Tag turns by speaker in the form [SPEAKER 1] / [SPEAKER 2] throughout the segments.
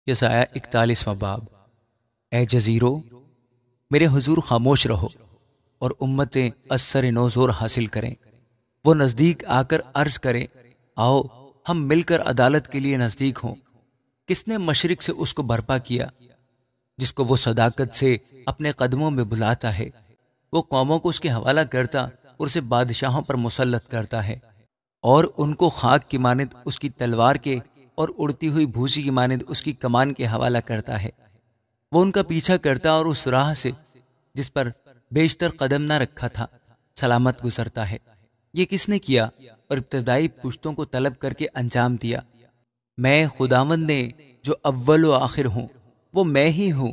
[SPEAKER 1] یسایہ 41واں باب۔ اے جزیرو، میرے حضور خاموش رہو اور امتیں اثر نو زور حاصل کریں۔ وہ نزدیک آ کر عرض کریں، آؤ ہم مل کر عدالت کے لیے نزدیک ہوں۔ کس نے مشرق سے اس کو برپا کیا، جس کو وہ صداقت سے اپنے قدموں میں بلاتا ہے؟ وہ قوموں کو اس کے حوالہ کرتا اور اسے بادشاہوں پر مسلط کرتا ہے، اور ان کو خاک کی مانند اس کی تلوار کے اور اڑتی ہوئی بھوسی کی مانند اس کی کمان کے حوالہ کرتا ہے۔ وہ ان کا پیچھا کرتا اور اس راہ سے جس پر بیشتر قدم نہ رکھا تھا سلامت گزرتا ہے۔ یہ کس نے کیا اور ابتدائی پشتوں کو طلب کر کے انجام دیا؟ میں خداوند نے جو اول و آخر ہوں، وہ میں ہی ہوں۔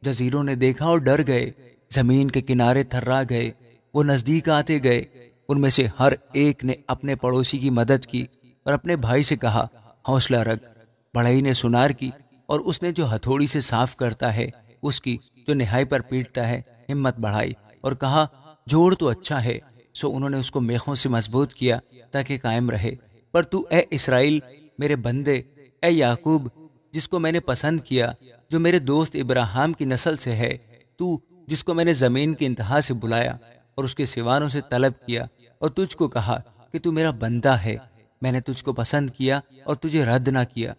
[SPEAKER 1] جزیروں نے دیکھا اور ڈر گئے، زمین کے کنارے تھرا گئے، وہ نزدیک آتے گئے۔ ان میں سے ہر ایک نے اپنے پڑوسی کی مدد کی اور اپنے بھائی سے کہا، حوصلہ رکھ۔ بڑھئی نے سنار کی، اور اس نے جو ہتھوڑی سے صاف کرتا ہے اس کی جو نہائی پر پیٹتا ہے ہمت بڑھائی، اور کہا، جوڑ تو اچھا ہے۔ سو انہوں نے اس کو میخوں سے مضبوط کیا تاکہ قائم رہے۔ پر تو اے اسرائیل میرے بندے، اے یعقوب جس کو میں نے پسند کیا، جو میرے دوست ابراہیم کی نسل سے ہے، تو جس کو میں نے زمین کی انتہا سے بلایا اور اس کے سیوانوں سے طلب کیا، اور تجھ کو کہا کہ تو میرا بندہ ہے، میں نے تجھ کو پسند کیا اور تجھے رد نہ کیا۔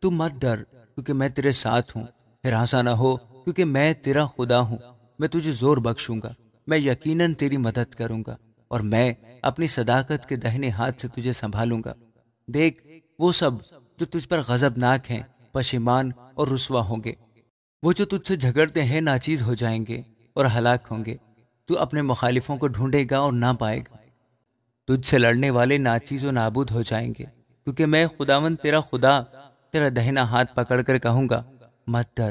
[SPEAKER 1] تو مت ڈر، کیونکہ میں تیرے ساتھ ہوں، ہراساں نہ ہو، کیونکہ میں تیرا خدا ہوں۔ میں تجھے زور بخشوں گا، میں یقیناً تیری مدد کروں گا، اور میں اپنی صداقت کے دہنے ہاتھ سے تجھے سنبھالوں گا۔ دیکھ، وہ سب جو تجھ پر غضبناک ہیں پشیمان اور رسوا ہوں گے۔ وہ جو تجھ سے جھگڑتے ہیں ناچیز ہو جائیں گے اور ہلاک ہوں گے۔ تو اپنے مخالفوں کو ڈھونڈے گا اور نہ پائے گا۔ تجھ سے لڑنے والے ناچیز و نابود ہو جائیں گے، کیونکہ میں خداوند تیرا خدا تیرا دہنا ہاتھ پکڑ کر کہوں گا، مت ڈر،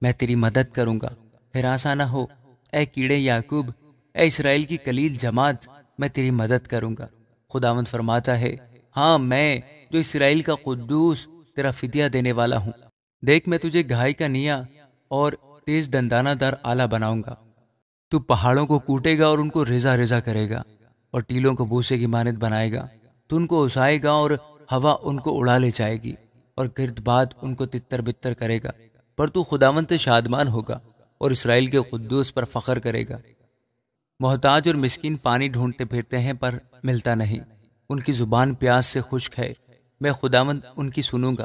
[SPEAKER 1] میں تیری مدد کروں گا، ہراساں نہ ہو۔ اے کیڑے یعقوب، اے اسرائیل کی قلیل جماعت، میں تیری مدد کروں گا۔ خداوند فرماتا ہے، ہاں میں جو اسرائیل کا قدوس تیرا فدیہ دینے والا ہوں۔ دیکھ، میں تجھے گھائی کا نیا اور تیز دندانہ دار آلہ بناؤں گا۔ تو پہاڑوں کو کوٹے گا اور ان کو ریزہ ریزہ کرے گا، اور ٹیلوں کو بھوسے کی مانند بنائے گا۔ تو ان کو اسائے گا اور ہوا ان کو اڑا لے جائے گی، اور گرد باد ان کو تتر بتر کرے گا۔ پر تو خداوند سے شادمان ہوگا اور اسرائیل کے قدوس پر فخر کرے گا۔ محتاج اور مسکین پانی ڈھونڈتے پھرتے ہیں پر ملتا نہیں، ان کی زبان پیاس سے خشک ہے۔ میں خداوند ان کی سنوں گا،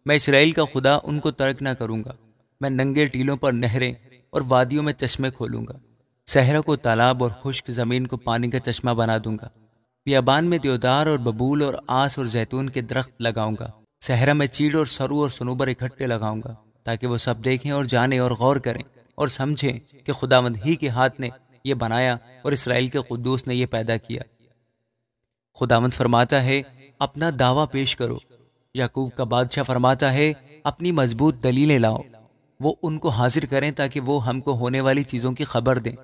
[SPEAKER 1] میں اسرائیل کا خدا ان کو ترک نہ کروں گا۔ میں ننگے ٹیلوں پر نہریں اور وادیوں میں چشمے کھولوں گا۔ صحرا کو تالاب اور خشک زمین کو پانی کا چشمہ بنا دوں گا۔ بیابان میں دیودار اور ببول اور آس اور زیتون کے درخت لگاؤں گا۔ صحرا میں چیڑ اور سرو اور سنوبر اکٹھے لگاؤں گا، تاکہ وہ سب دیکھیں اور جانیں اور غور کریں اور سمجھیں کہ خداوند ہی کے ہاتھ نے یہ بنایا اور اسرائیل کے قدوس نے یہ پیدا کیا۔ خداوند فرماتا ہے، اپنا دعویٰ پیش کرو۔ یعقوب کا بادشاہ فرماتا ہے، اپنی مضبوط دلیلیں لاؤ۔ وہ ان کو حاضر کریں تاکہ وہ ہم کو ہونے والی چیزوں کی خبر دیں۔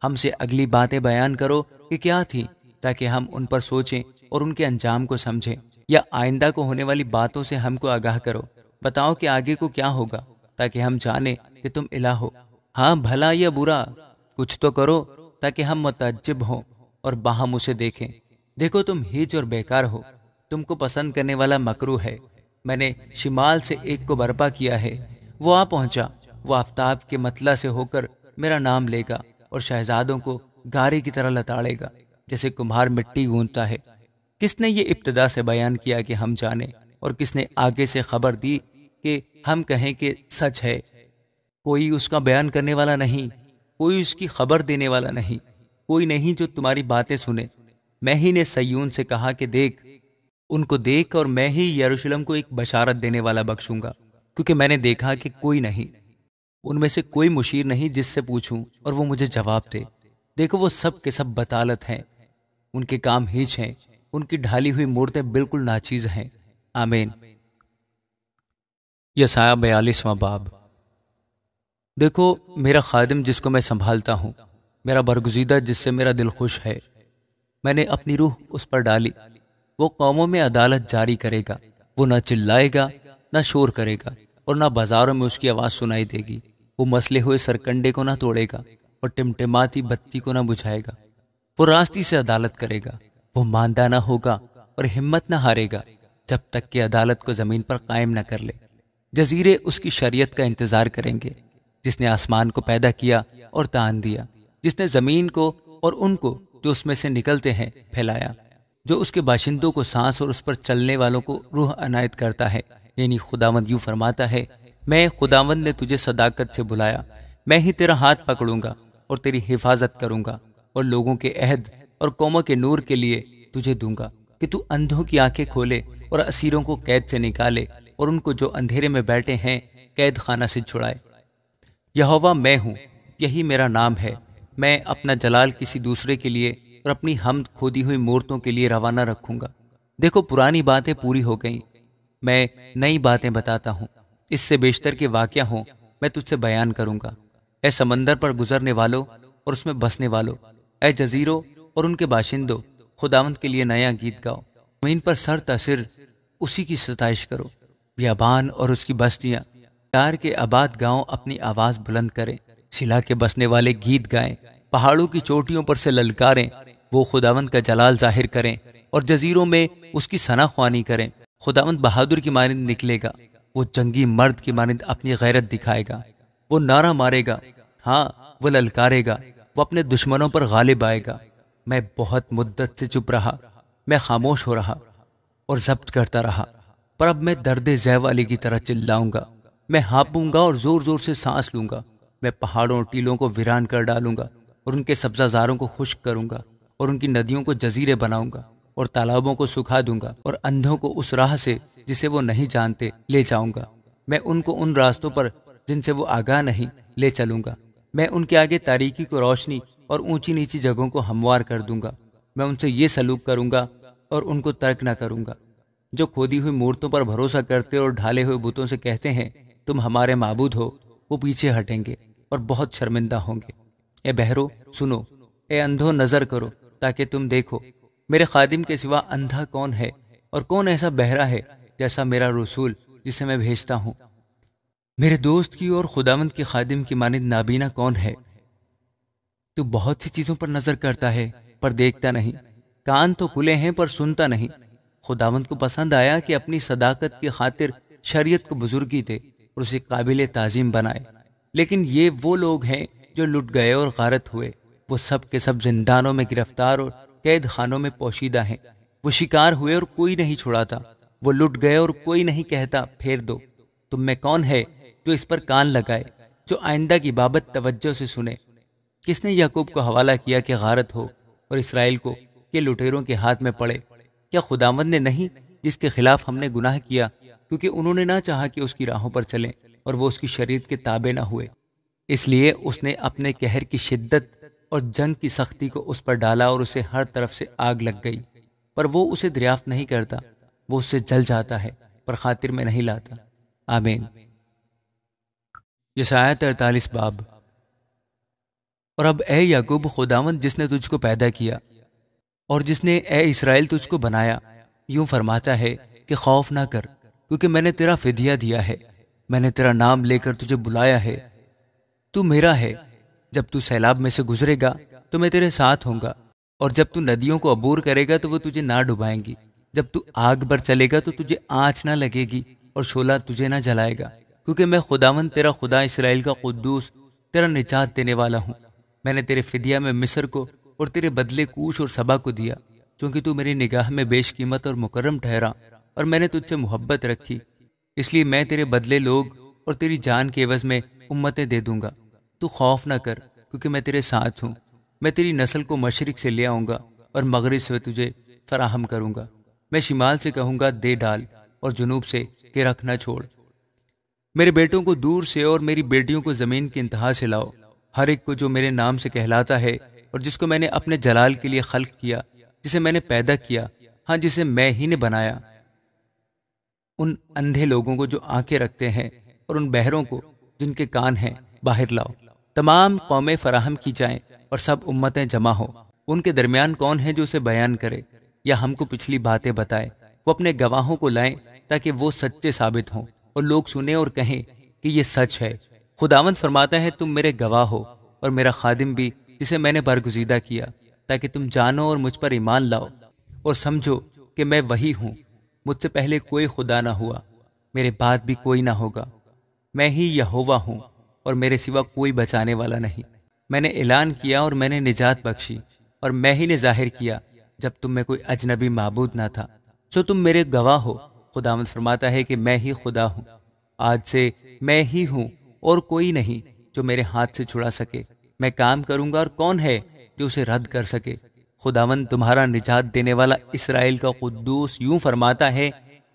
[SPEAKER 1] ہم سے اگلی باتیں بیان کرو کہ کیا تھی، تاکہ ہم ان پر سوچیں اور ان کے انجام کو سمجھیں، یا آئندہ کو ہونے والی باتوں سے ہم کو آگاہ کرو۔ بتاؤ کہ آگے کو کیا ہوگا، تاکہ ہم جانیں کہ تم الہ ہو۔ ہاں، بھلا یا برا کچھ تو کرو، تاکہ ہم متعجب ہوں اور باہم اسے دیکھیں۔ دیکھو، تم ہیچ اور بیکار ہو، تم کو پسند کرنے والا مکروہ ہے۔ میں نے شمال سے ایک کو برپا کیا ہے، وہ آ پہنچا۔ وہ آفتاب کے مطلع سے ہو کر میرا نام لے گا، اور شہزادوں کو گارے کی طرح لتاڑے گا، جیسے کمہار مٹی گوندتا ہے۔ کس نے یہ ابتدا سے بیان کیا کہ ہم جانیں، اور کس نے آگے سے خبر دی کہ ہم کہیں کہ سچ ہے؟ کوئی اس کا بیان کرنے والا نہیں، کوئی اس کی خبر دینے والا نہیں، کوئی نہیں جو تمہاری باتیں سنے۔ میں ہی نے سیون سے کہا کہ دیکھ، ان کو دیکھ، اور میں ہی یروشلم کو ایک بشارت دینے والا بخشوں گا، کیونکہ میں نے دیکھا کہ کوئی نہیں، ان میں سے کوئی مشیر نہیں جس سے پوچھوں اور وہ مجھے جواب دے۔ دیکھو، وہ سب کے سب بطالت ہیں، ان کے کام ہیچ ہیں، ان کی ڈھالی ہوئی مورتیں بالکل ناچیز ہیں۔ آمین۔ یسایہ 42واں باب۔ دیکھو، میرا خادم جس کو میں سنبھالتا ہوں، میرا برگزیدہ جس سے میرا دل خوش ہے۔ میں نے اپنی روح اس پر ڈالی، وہ قوموں میں عدالت جاری کرے گا۔ وہ نہ چلائے گا، نہ شور کرے گا، اور نہ بازاروں میں اس کی آواز سنائی دے گی۔ وہ مسلے ہوئے سرکنڈے کو نہ توڑے گا، اور ٹمٹماتی بتی کو نہ بجھائے گا۔ وہ راستی سے عدالت کرے گا، وہ ماندہ نہ ہوگا اور ہمت نہ ہارے گا، جب تک کہ عدالت کو زمین پر قائم نہ کر لے۔ جزیرے اس کی شریعت کا انتظار کریں گے، جس نے آسمان کو پیدا کیا اور تان دیا، جس نے زمین کو اور ان کو جو اس میں سے نکلتے ہیں پھیلایا، جو اس کے باشندوں کو سانس اور اس پر چلنے والوں کو روح عنایت کرتا ہے۔ یعنی خداوند یوں فرماتا ہے، میں خداوند نے تجھے صداقت سے بلایا، میں ہی تیرا ہاتھ پکڑوں گا اور تیری حفاظت کروں گا، اور لوگوں کے عہد اور قوموں کے نور کے لیے تجھے دوں گا کہ تو اندھوں کی آنکھیں کھولے اور اسیروں کو قید سے نکالے، اور ان کو جو اندھیرے میں بیٹھے ہیں قید خانہ سے چھڑائے۔ یہوہ میں ہوں، یہی میرا نام ہے، میں اپنا جلال کسی دوسرے کے لیے اور اپنی حمد کھودی ہوئی مورتوں کے لیے روانہ رکھوں گا۔ دیکھو پرانی باتیں پوری ہو گئیں، میں نئی باتیں بتاتا ہوں، اس سے بیشتر کے واقعہ ہوں میں تجھ سے بیان کروں گا۔ اے سمندر پر گزرنے والوں اور اس میں بسنے والوں، اے جزیروں اور ان کے باشندوں، خداوند کے لیے نیا گیت گاؤ، زمین پر سر تسر اسی کی ستائش کرو۔ بیابان اور اس کی بستیاں، ٹار کے آباد گاؤں اپنی آواز بلند کریں، سلا کے بسنے والے گیت گائیں، پہاڑوں کی چوٹیوں پر سے للکاریں، وہ خداوند کا جلال ظاہر کریں اور جزیروں میں اس کی ثنا خوانی کریں۔ خداوند بہادر کی مانند نکلے گا، وہ جنگی مرد کی مانند اپنی غیرت دکھائے گا، وہ نعرہ مارے گا، ہاں وہ للکارے گا، وہ اپنے دشمنوں پر غالب آئے گا۔ میں بہت مدت سے چپ رہا، میں خاموش ہو رہا اور ضبط کرتا رہا، پر اب میں درد ذہ والی کی طرح چلاؤں گا، میں ہانپوں گا اور زور زور سے سانس لوں گا، میں پہاڑوں اور ٹیلوں کو ویران کر ڈالوں گا اور ان کے سبزہ زاروں کو خشک کروں گا اور ان کی ندیوں کو جزیرے بناؤں گا اور تالابوں کو سکھا دوں گا اور اندھوں کو اس راہ سے جسے وہ نہیں جانتے لے جاؤں گا۔ میں ان کو ان راستوں پر جن سے وہ آگاہ نہیں لے چلوں گا، میں ان کے آگے تاریکی کو روشنی اور اونچی نیچی جگہوں کو ہموار کر دوں گا۔ میں ان سے یہ سلوک کروں گا اور ان کو ترک نہ کروں گا، جو کھودی ہوئی مورتوں پر بھروسہ کرتے اور ڈھالے ہوئے بتوں سے کہتے ہیں تم ہمارے معبود ہو، وہ پیچھے ہٹیں گے اور بہت شرمندہ ہوں گے۔ اے بہرو سنو، اے اندھو نظر کرو تاکہ تم دیکھو، میرے خادم کے سوا اندھا کون ہے اور کون ایسا بہرا ہے جیسا میرا رسول جسے میں بھیجتا ہوں؟ میرے دوست کی اور خداوند کے خادم کی مانند نابینا کون ہے؟ تو بہت سی چیزوں پر نظر کرتا ہے پر دیکھتا نہیں، کان تو کھلے ہیں پر سنتا نہیں۔ خداوند کو پسند آیا کہ اپنی صداقت کی خاطر شریعت کو بزرگی دے اور اسے قابل تعظیم بنائے، لیکن یہ وہ لوگ ہیں جو لٹ گئے اور غارت ہوئے، وہ سب کے سب زندانوں میں گرفتار اور قید خانوں میں پوشیدہ ہیں، وہ شکار ہوئے اور کوئی نہیں چھڑاتا، وہ لٹ گئے اور کوئی نہیں کہتا پھیر دو۔ تم میں کون ہے جو اس پر کان لگائے، جو آئندہ کی بابت توجہ سے سنے؟ کس نے یعقوب کو حوالہ کیا کہ غارت ہو اور اسرائیل کو کہ لٹیروں کے ہاتھ میں پڑے؟ کیا خداوند نے نہیں جس کے خلاف ہم نے گناہ کیا، کیونکہ انہوں نے نہ چاہا کہ اس کی راہوں پر چلیں اور وہ اس کی شریعت کے تابع نہ ہوئے، اس لیے اس نے اپنے قہر کی شدت اور جنگ کی سختی کو اس پر ڈالا اور اسے ہر طرف سے آگ لگ گئی، پر وہ اسے دریافت نہیں کرتا، وہ اس سے جل جاتا ہے پر خاطر میں نہیں لاتا۔ آمین۔ یسعیاہ 43 باب۔ اور اب اے یعقوب، خداوند جس نے تجھ کو پیدا کیا اور جس نے اے اسرائیل تجھ کو بنایا، یوں فرماتا ہے کہ خوف نہ کر، کیونکہ میں نے تیرا فدیہ دیا ہے، میں نے تیرا نام لے کر تجھے بلایا ہے، تو میرا ہے۔ جب تو سیلاب میں سے گزرے گا تو میں تیرے ساتھ ہوں گا، اور جب تو ندیوں کو عبور کرے گا تو وہ تجھے نہ ڈبائیں گی، جب تو آگ پر چلے گا تو تجھے آنچ نہ لگے گی اور شعلہ تجھے نہ جلائے گا، کیونکہ میں خداوند تیرا خدا، اسرائیل کا قدوس، تیرا نجات دینے والا ہوں۔ میں نے تیرے فدیہ میں مصر کو اور تیرے بدلے کوش اور سبا کو دیا، چونکہ تو میری نگاہ میں بیش قیمت اور مکرم ٹھہرا، اور میں نے تجھ سے محبت رکھی، اس لیے میں تیرے بدلے لوگ اور تیری جان کے عوض میں امتیں دے دوں گا۔ تو خوف نہ کر، کیونکہ میں تیرے ساتھ ہوں، میں تیری نسل کو مشرق سے لے آؤں گا اور مغرب سے تجھے فراہم کروں گا۔ میں شمال سے کہوں گا دے ڈال، اور جنوب سے کہ رکھ نہ چھوڑ۔ میرے بیٹوں کو دور سے اور میری بیٹیوں کو زمین کی انتہا سے لاؤ، ہر ایک کو جو میرے نام سے کہلاتا ہے اور جس کو میں نے اپنے جلال کے لیے خلق کیا، جسے میں نے پیدا کیا، ہاں جسے میں ہی نے بنایا۔ ان اندھے لوگوں کو جو آنکھیں رکھتے ہیں اور ان بہروں کو جن کے کان ہیں باہر لاؤ۔ تمام قومیں فراہم کی جائیں اور سب امتیں جمع ہوں۔ ان کے درمیان کون ہے جو اسے بیان کرے یا ہم کو پچھلی باتیں بتائے؟ وہ اپنے گواہوں کو لائیں تاکہ وہ سچے ثابت ہوں اور لوگ سنیں اور کہیں کہ یہ سچ ہے۔ خداوند فرماتا ہے تم میرے گواہ ہو اور میرا خادم بھی جسے میں نے برگزیدہ کیا، تاکہ تم جانو اور مجھ پر ایمان لاؤ اور سمجھو کہ میں وہی ہوں، مجھ سے پہلے کوئی خدا نہ ہوا، میرے بعد بھی کوئی نہ ہوگا، میں ہی یہوہ ہوں اور میرے سوا کوئی بچانے والا نہیں۔ میں نے اعلان کیا اور میں نے نجات بخشی، اور میں ہی نے ظاہر کیا جب تم میں کوئی اجنبی معبود نہ تھا، سو تم میرے گواہ ہو۔ خداوند فرماتا ہے کہ میں ہی خدا ہوں، آج سے میں ہی ہوں اور کوئی نہیں جو میرے ہاتھ سے چھڑا سکے۔ میں کام کروں گا اور کون ہے جو اسے رد کر سکے؟ خداوند تمہارا نجات دینے والا اسرائیل کا قدوس یوں فرماتا ہے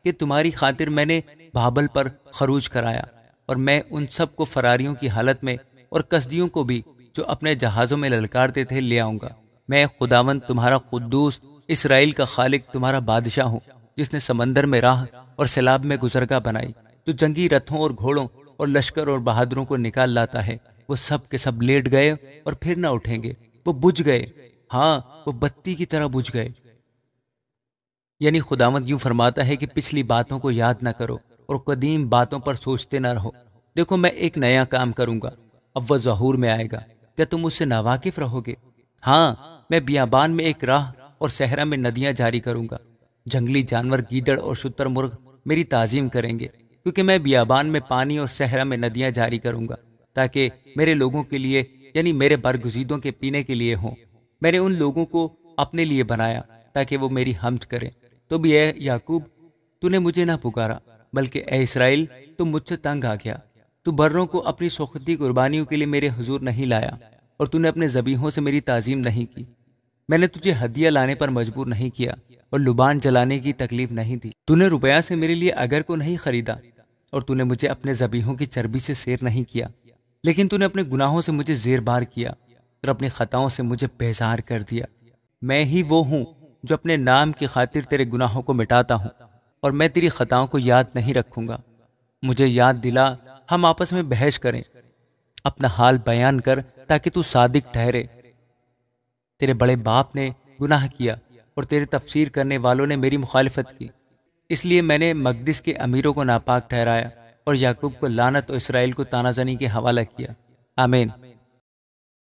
[SPEAKER 1] کہ تمہاری خاطر میں نے بابل پر خروج کرایا، اور میں ان سب کو فراریوں کی حالت میں اور کسدیوں کو بھی جو اپنے جہازوں میں للکارتے تھے لے آؤں گا۔ میں خداوند تمہارا قدوس اسرائیل کا خالق تمہارا بادشاہ ہوں، جس نے سمندر میں راہ اور سیلاب میں گزرگاہ بنائی، جو جنگی رتھوں اور گھوڑوں اور لشکر اور بہادروں کو نکال لاتا ہے۔ وہ سب کے سب لیٹ گئے اور پھر نہ اٹھیں گے، وہ بجھ گئے، ہاں وہ بتی کی طرح بجھ گئے۔ یعنی خداوند یوں فرماتا ہے کہ پچھلی باتوں کو یاد نہ کرو اور قدیم باتوں پر سوچتے نہ رہو۔ دیکھو میں ایک نیا کام کروں گا، اب وہ ظہور میں آئے گا، کیا تم اس سے ناواقف رہو گے؟ ہاں میں بیابان میں ایک راہ اور صحرا میں ندیاں جاری کروں گا۔ جنگلی جانور گیدڑ اور شتر مرغ میری تعظیم کریں گے، کیونکہ میں بیابان میں پانی اور صحرا میں ندیاں جاری کروں گا، تاکہ میرے لوگوں کے لیے یعنی میرے برگزیدوں کے پینے کے لیے ہوں۔ میں نے ان لوگوں کو اپنے لیے بنایا تاکہ وہ میری حمد کریں۔ تو بھی اے یعقوب تو نے مجھے نہ پکارا، بلکہ اے اسرائیل تم مجھ سے تنگ آ گیا۔ تو بروں کو اپنی سوختی قربانیوں کے لیے میرے حضور نہیں لایا، اور تو نے اپنے ذبیحوں سے میری تعظیم نہیں کی۔ میں نے تجھے ہدیہ لانے پر مجبور نہیں کیا اور لبان جلانے کی تکلیف نہیں دی۔ تو نے روپیہ سے میرے لیے اگر کو نہیں خریدا، اور تو نے مجھے اپنے ذبیحوں کی چربی سے سیر نہیں کیا، لیکن تو نے اپنے گناہوں سے مجھے زیر بار کیا اور اپنی خطاؤں سے مجھے بیزار کر دیا۔ میں ہی وہ ہوں جو اپنے نام کی خاطر تیرے گناہوں کو مٹاتا ہوں، اور میں تیری خطاؤں کو یاد نہیں رکھوں گا۔ مجھے یاد دلا، ہم آپس میں بحث کریں، اپنا حال بیان کر تاکہ تو صادق ٹھہرے۔ تیرے بڑے باپ نے گناہ کیا اور تیرے تفسیر کرنے والوں نے میری مخالفت کی، اس لیے میں نے مقدس کے امیروں کو ناپاک ٹھہرایا اور یعقوب کو لعنت اور اسرائیل کو طعنہ زنی کے حوالہ کیا۔ آمین۔